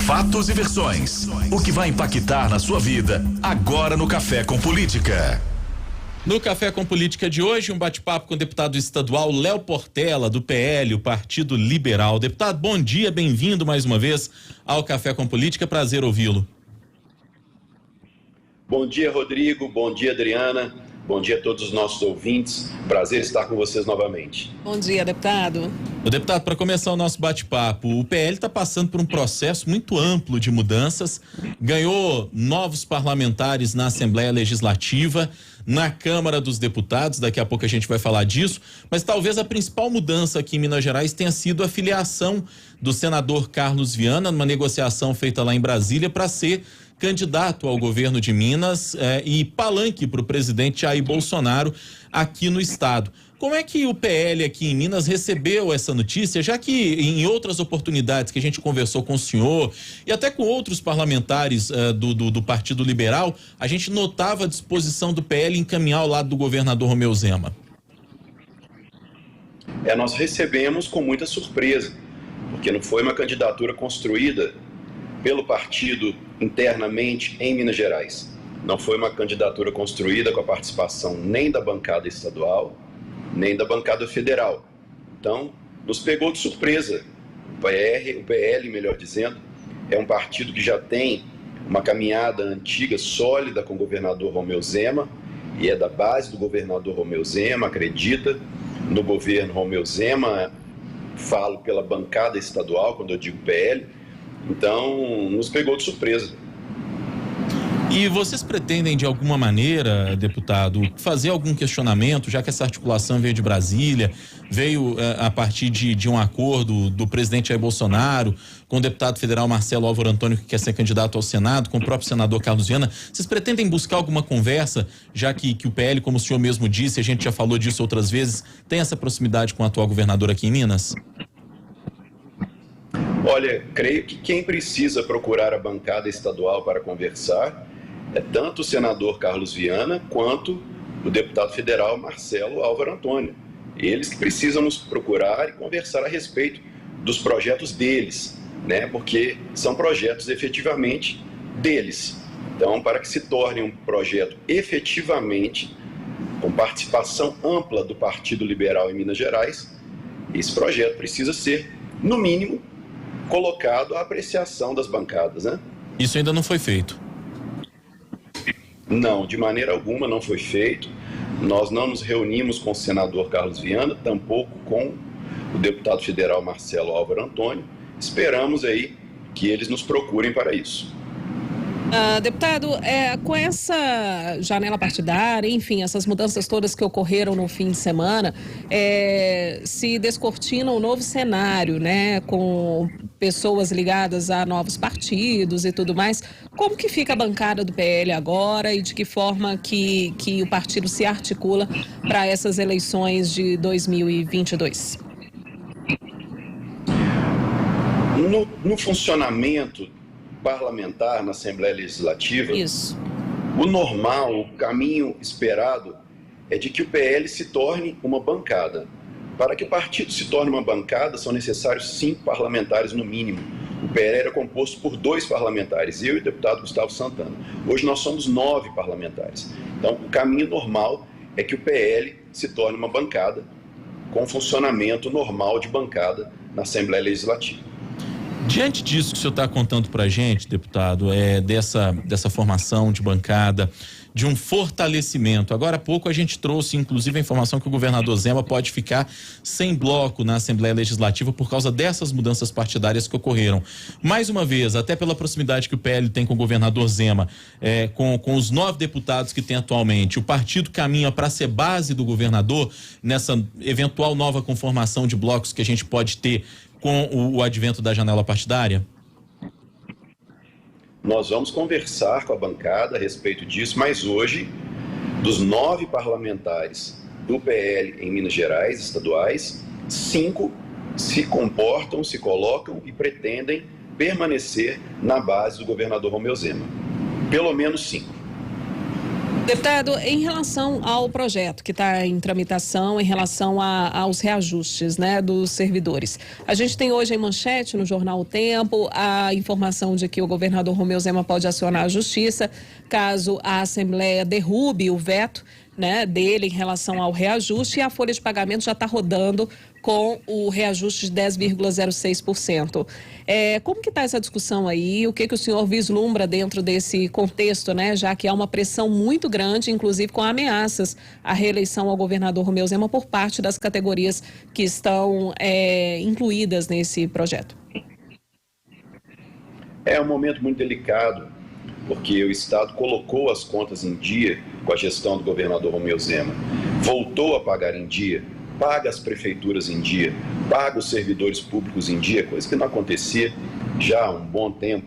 Fatos e versões. O que vai impactar na sua vida agora no Café com Política. No Café com Política de hoje, um bate-papo com o deputado estadual Léo Portela, do PL, o Partido Liberal. Deputado, bom dia, bem-vindo mais uma vez ao Café com Política, prazer ouvi-lo. Bom dia, Rodrigo, bom dia, Adriana, bom dia a todos os nossos ouvintes, prazer estar com vocês novamente. Bom dia, deputado. O deputado, para começar o nosso bate-papo, o PL está passando por um processo muito amplo de mudanças, ganhou novos parlamentares na Assembleia Legislativa, na Câmara dos Deputados, daqui a pouco a gente vai falar disso, mas talvez a principal mudança aqui em Minas Gerais tenha sido a filiação do senador Carlos Viana, numa negociação feita lá em Brasília para ser candidato ao governo de Minas e palanque para o presidente Jair Bolsonaro aqui no estado. Como é que o PL aqui em Minas recebeu essa notícia, já que em outras oportunidades que a gente conversou com o senhor e até com outros parlamentares do Partido Liberal, a gente notava a disposição do PL em encaminhar ao lado do governador Romeu Zema? Nós recebemos com muita surpresa, porque não foi uma candidatura construída pelo partido internamente em Minas Gerais. Não foi uma candidatura construída com a participação nem da bancada estadual, nem da bancada federal. Então, nos pegou de surpresa. O PL, melhor dizendo, é um partido que já tem uma caminhada antiga, sólida com o governador Romeu Zema, e é da base do governador Romeu Zema, acredita no governo Romeu Zema, falo pela bancada estadual, quando eu digo PL. Então, nos pegou de surpresa. E vocês pretendem, de alguma maneira, deputado, fazer algum questionamento, já que essa articulação veio de Brasília, veio a partir de um acordo do presidente Jair Bolsonaro, com o deputado federal Marcelo Álvaro Antônio, que quer ser candidato ao Senado, com o próprio senador Carlos Viana. Vocês pretendem buscar alguma conversa, já que o PL, como o senhor mesmo disse, a gente já falou disso outras vezes, tem essa proximidade com o atual governador aqui em Minas? Olha, creio que quem precisa procurar a bancada estadual para conversar é tanto o senador Carlos Viana quanto o deputado federal Marcelo Álvaro Antônio. Eles que precisam nos procurar e conversar a respeito dos projetos deles, né? Porque são projetos efetivamente deles. Então, para que se torne um projeto efetivamente com participação ampla do Partido Liberal em Minas Gerais, esse projeto precisa ser, no mínimo, colocado à apreciação das bancadas, né? Isso ainda não foi feito? Não, de maneira alguma não foi feito. Nós não nos reunimos com o senador Carlos Viana, tampouco com o deputado federal Marcelo Álvaro Antônio. Esperamos aí que eles nos procurem para isso. Deputado, com essa janela partidária, enfim, essas mudanças todas que ocorreram no fim de semana, se descortina um novo cenário, né, com pessoas ligadas a novos partidos e tudo mais. Como que fica a bancada do PL agora e de que forma que o partido se articula para essas eleições de 2022? No funcionamento parlamentar na Assembleia Legislativa, Isso. O normal, o caminho esperado é de que o PL se torne uma bancada. Para que o partido se torne uma bancada, são necessários 5 parlamentares no mínimo. O PL era composto por 2 parlamentares, eu e o deputado Gustavo Santana. Hoje nós somos 9 parlamentares. Então, o caminho normal é que o PL se torne uma bancada com funcionamento normal de bancada na Assembleia Legislativa. Diante disso que o senhor está contando para a gente, deputado, dessa formação de bancada, de um fortalecimento. Agora há pouco a gente trouxe, inclusive, a informação que o governador Zema pode ficar sem bloco na Assembleia Legislativa por causa dessas mudanças partidárias que ocorreram. Mais uma vez, até pela proximidade que o PL tem com o governador Zema, com os 9 deputados que tem atualmente, o partido caminha para ser base do governador nessa eventual nova conformação de blocos que a gente pode ter com o advento da janela partidária? Nós vamos conversar com a bancada a respeito disso, mas hoje, dos 9 parlamentares do PL em Minas Gerais, estaduais, 5 se comportam, se colocam e pretendem permanecer na base do governador Romeu Zema. Pelo menos 5. Deputado, em relação ao projeto que está em tramitação, em relação aos reajustes, né, dos servidores, a gente tem hoje em manchete no jornal O Tempo a informação de que o governador Romeu Zema pode acionar a justiça caso a Assembleia derrube o veto, né, dele em relação ao reajuste, e a folha de pagamento já está rodando com o reajuste de 10,06%. Como que está essa discussão aí? O que o senhor vislumbra dentro desse contexto, né? Já que há uma pressão muito grande, inclusive com ameaças à reeleição ao governador Romeu Zema por parte das categorias que estão incluídas nesse projeto. É um momento muito delicado, porque o Estado colocou as contas em dia com a gestão do governador Romeu Zema, voltou a pagar em dia, paga as prefeituras em dia, paga os servidores públicos em dia, coisa que não acontecia já há um bom tempo.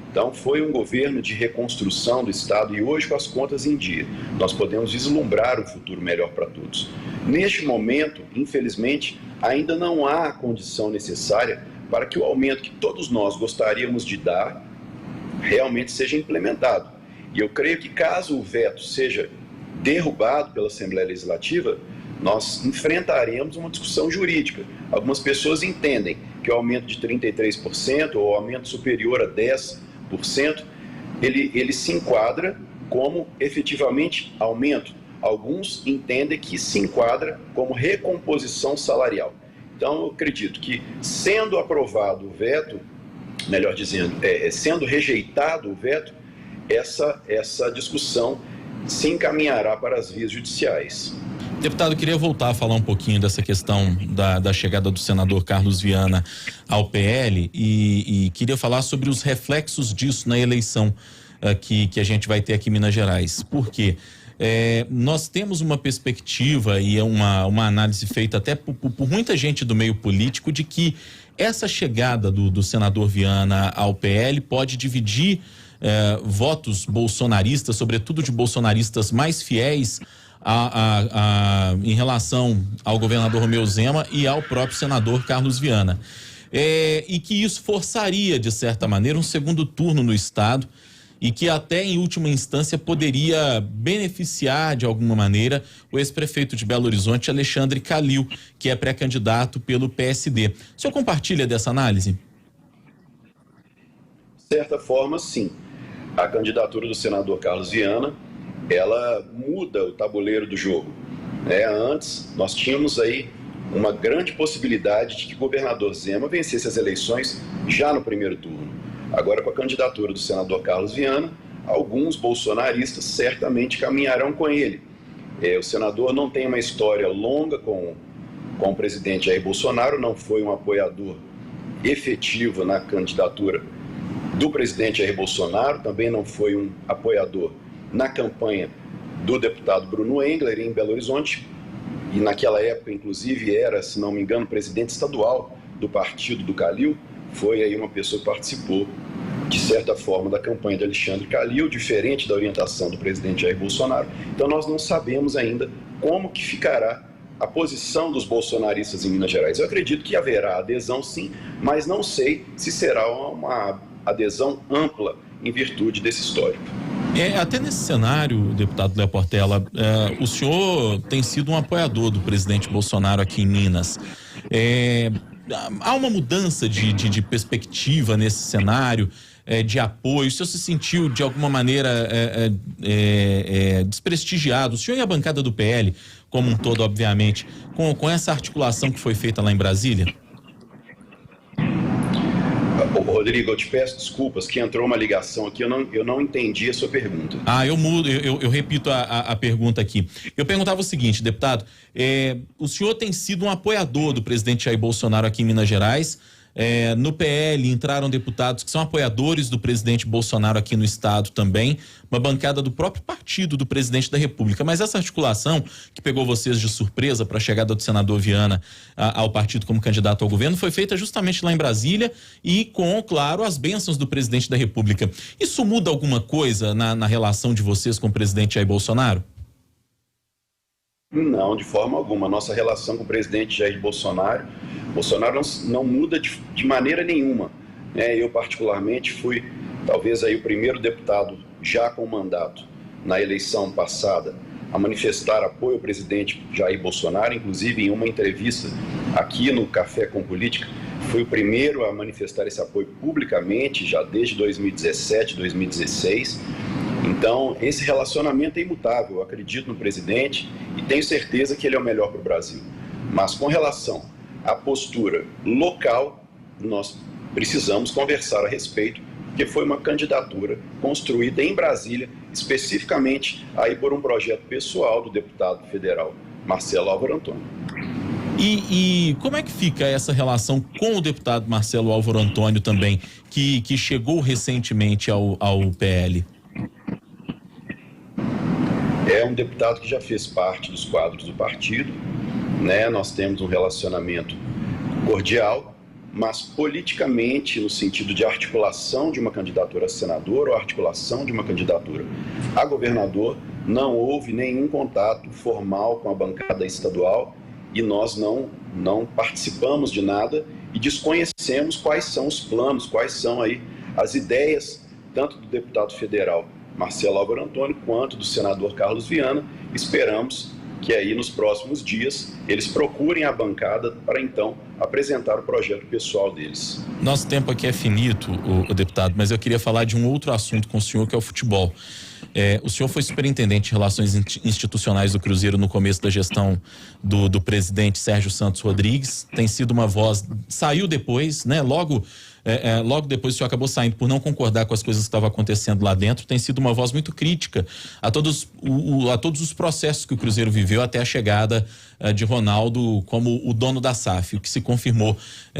Então foi um governo de reconstrução do Estado, e hoje com as contas em dia nós podemos vislumbrar um futuro melhor para todos. Neste momento, infelizmente, ainda não há a condição necessária para que o aumento que todos nós gostaríamos de dar realmente seja implementado. E eu creio que caso o veto seja derrubado pela Assembleia Legislativa, nós enfrentaremos uma discussão jurídica. Algumas pessoas entendem que o aumento de 33% ou o aumento superior a 10%, ele se enquadra como efetivamente aumento. Alguns entendem que se enquadra como recomposição salarial. Então, eu acredito que, sendo aprovado o veto, melhor dizendo, sendo rejeitado o veto, essa discussão se encaminhará para as vias judiciais. Deputado, eu queria voltar a falar um pouquinho dessa questão da chegada do senador Carlos Viana ao PL e queria falar sobre os reflexos disso na eleição que a gente vai ter aqui em Minas Gerais. Por quê? Nós temos uma perspectiva e uma análise feita até por muita gente do meio político de que essa chegada do senador Viana ao PL pode dividir votos bolsonaristas, sobretudo de bolsonaristas mais fiéis em relação ao governador Romeu Zema e ao próprio senador Carlos Viana. E que isso forçaria, de certa maneira, um segundo turno no Estado e que até em última instância poderia beneficiar de alguma maneira o ex-prefeito de Belo Horizonte, Alexandre Calil, que é pré-candidato pelo PSD. O senhor compartilha dessa análise? De certa forma, sim. A candidatura do senador Carlos Viana, ela muda o tabuleiro do jogo. Antes, nós tínhamos aí uma grande possibilidade de que o governador Zema vencesse as eleições já no primeiro turno. Agora, com a candidatura do senador Carlos Viana, alguns bolsonaristas certamente caminharão com ele. O senador não tem uma história longa com o presidente Jair Bolsonaro, não foi um apoiador efetivo na candidatura do presidente Jair Bolsonaro, também não foi um apoiador na campanha do deputado Bruno Engler em Belo Horizonte, e naquela época, inclusive, era, se não me engano, presidente estadual do partido do Calil. Foi aí uma pessoa que participou, de certa forma, da campanha de Alexandre Calil, diferente da orientação do presidente Jair Bolsonaro. Então nós não sabemos ainda como que ficará a posição dos bolsonaristas em Minas Gerais. Eu acredito que haverá adesão sim, mas não sei se será uma adesão ampla em virtude desse histórico. Até nesse cenário, deputado Léo Portela, o senhor tem sido um apoiador do presidente Bolsonaro aqui em Minas. Há uma mudança de perspectiva nesse cenário, de apoio? O senhor se sentiu de alguma maneira desprestigiado, o senhor e a bancada do PL como um todo, obviamente, com essa articulação que foi feita lá em Brasília? Rodrigo, eu te peço desculpas que entrou uma ligação aqui, eu não entendi a sua pergunta. Eu repito a pergunta aqui. Eu perguntava o seguinte, deputado, o senhor tem sido um apoiador do presidente Jair Bolsonaro aqui em Minas Gerais. No PL entraram deputados que são apoiadores do presidente Bolsonaro aqui no estado também, uma bancada do próprio partido do presidente da República. Mas essa articulação que pegou vocês de surpresa para a chegada do senador Viana ao partido como candidato ao governo foi feita justamente lá em Brasília e com, claro, as bênçãos do presidente da República. Isso muda alguma coisa na relação de vocês com o presidente Jair Bolsonaro? Não, de forma alguma. Nossa relação com o presidente Jair Bolsonaro não muda de maneira nenhuma. Eu, particularmente, fui talvez aí o primeiro deputado já com mandato na eleição passada, a manifestar apoio ao presidente Jair Bolsonaro, inclusive em uma entrevista aqui no Café com Política, fui o primeiro a manifestar esse apoio publicamente, já desde 2017, 2016. Então, esse relacionamento é imutável. Eu acredito no presidente e tenho certeza que ele é o melhor para o Brasil. Mas com relação à postura local, nós precisamos conversar a respeito, porque foi uma candidatura construída em Brasília, especificamente aí por um projeto pessoal do deputado federal Marcelo Álvaro Antônio. E como é que fica essa relação com o deputado Marcelo Álvaro Antônio também, que chegou recentemente ao PL? É um deputado que já fez parte dos quadros do partido, né? Nós temos um relacionamento cordial, mas politicamente, no sentido de articulação de uma candidatura a senador ou articulação de uma candidatura a governador, não houve nenhum contato formal com a bancada estadual e nós não participamos de nada e desconhecemos quais são os planos, quais são aí as ideias, tanto do deputado federal Marcelo Álvaro Antônio quanto do senador Carlos Viana. Esperamos que aí nos próximos dias eles procurem a bancada para então apresentar o projeto pessoal deles. Nosso tempo aqui é finito, o deputado, mas eu queria falar de um outro assunto com o senhor, que é o futebol. O senhor foi superintendente de Relações Institucionais do Cruzeiro no começo da gestão do presidente Sérgio Santos Rodrigues, tem sido uma voz, saiu depois, né? Logo depois o senhor acabou saindo por não concordar com as coisas que estavam acontecendo lá dentro, tem sido uma voz muito crítica a todos os processos que o Cruzeiro viveu até a chegada de Ronaldo como o dono da SAF, o que se confirmou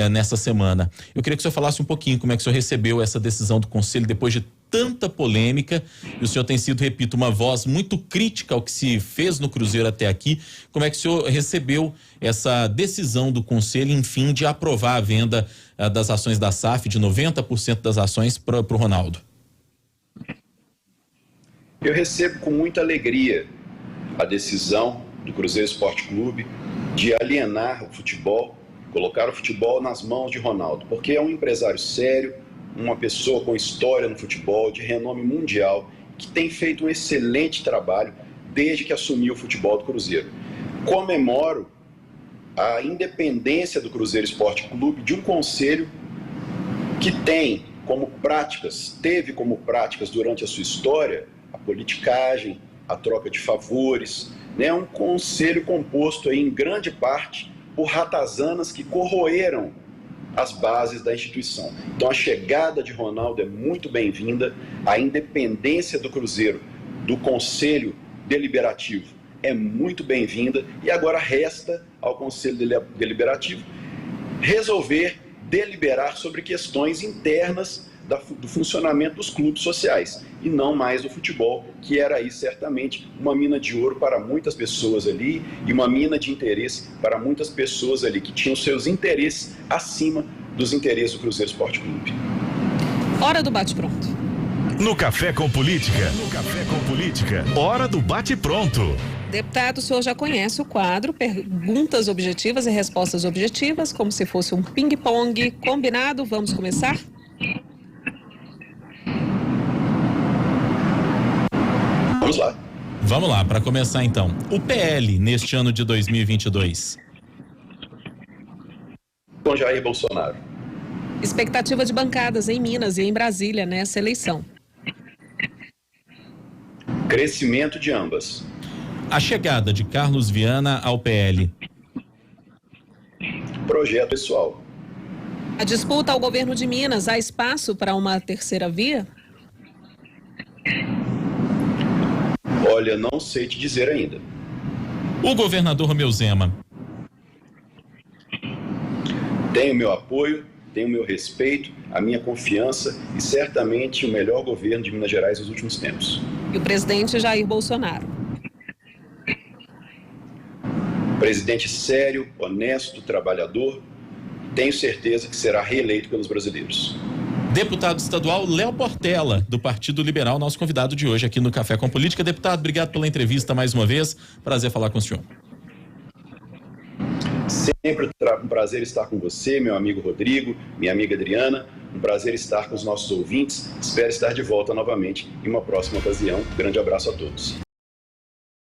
nessa semana. Eu queria que o senhor falasse um pouquinho como é que o senhor recebeu essa decisão do Conselho depois de tanta polêmica, e o senhor tem sido, repito, uma voz muito crítica ao que se fez no Cruzeiro até aqui. Como é que o senhor recebeu essa decisão do Conselho, enfim, de aprovar a venda das ações da SAF, de 90% das ações para o Ronaldo? Eu recebo com muita alegria a decisão do Cruzeiro Esporte Clube de alienar o futebol, colocar o futebol nas mãos de Ronaldo, porque é um empresário sério, uma pessoa com história no futebol, de renome mundial, que tem feito um excelente trabalho desde que assumiu o futebol do Cruzeiro. Comemoro a independência do Cruzeiro Esporte Clube de um conselho que teve como práticas durante a sua história a politicagem, a troca de favores, né? Um conselho composto aí, em grande parte por ratazanas que corroeram as bases da instituição. Então a chegada de Ronaldo é muito bem-vinda, a independência do Cruzeiro, do Conselho Deliberativo, é muito bem-vinda, e agora resta ao Conselho Deliberativo deliberar sobre questões internas do funcionamento dos clubes sociais, e não mais do futebol, que era aí certamente uma mina de ouro para muitas pessoas ali, e uma mina de interesse para muitas pessoas ali, que tinham seus interesses acima dos interesses do Cruzeiro Esporte Clube. Hora do bate-pronto. No Café com Política. Hora do bate-pronto. Deputado, o senhor já conhece o quadro, perguntas objetivas e respostas objetivas, como se fosse um ping-pong. Combinado? Vamos começar? Vamos lá, para começar então. O PL neste ano de 2022. Com Jair Bolsonaro. Expectativa de bancadas em Minas e em Brasília nessa eleição. Crescimento de ambas. A chegada de Carlos Viana ao PL. Projeto pessoal. A disputa ao governo de Minas, há espaço para uma terceira via? Olha, não sei te dizer ainda. O governador Romeu Zema. Tem o meu apoio, tem o meu respeito, a minha confiança e certamente o melhor governo de Minas Gerais nos últimos tempos. E o presidente Jair Bolsonaro. Presidente sério, honesto, trabalhador, tenho certeza que será reeleito pelos brasileiros. Deputado estadual Léo Portela, do Partido Liberal, nosso convidado de hoje aqui no Café com Política. Deputado, obrigado pela entrevista mais uma vez. Prazer falar com o senhor. Sempre um prazer estar com você, meu amigo Rodrigo, minha amiga Adriana. Um prazer estar com os nossos ouvintes. Espero estar de volta novamente em uma próxima ocasião. Grande abraço a todos.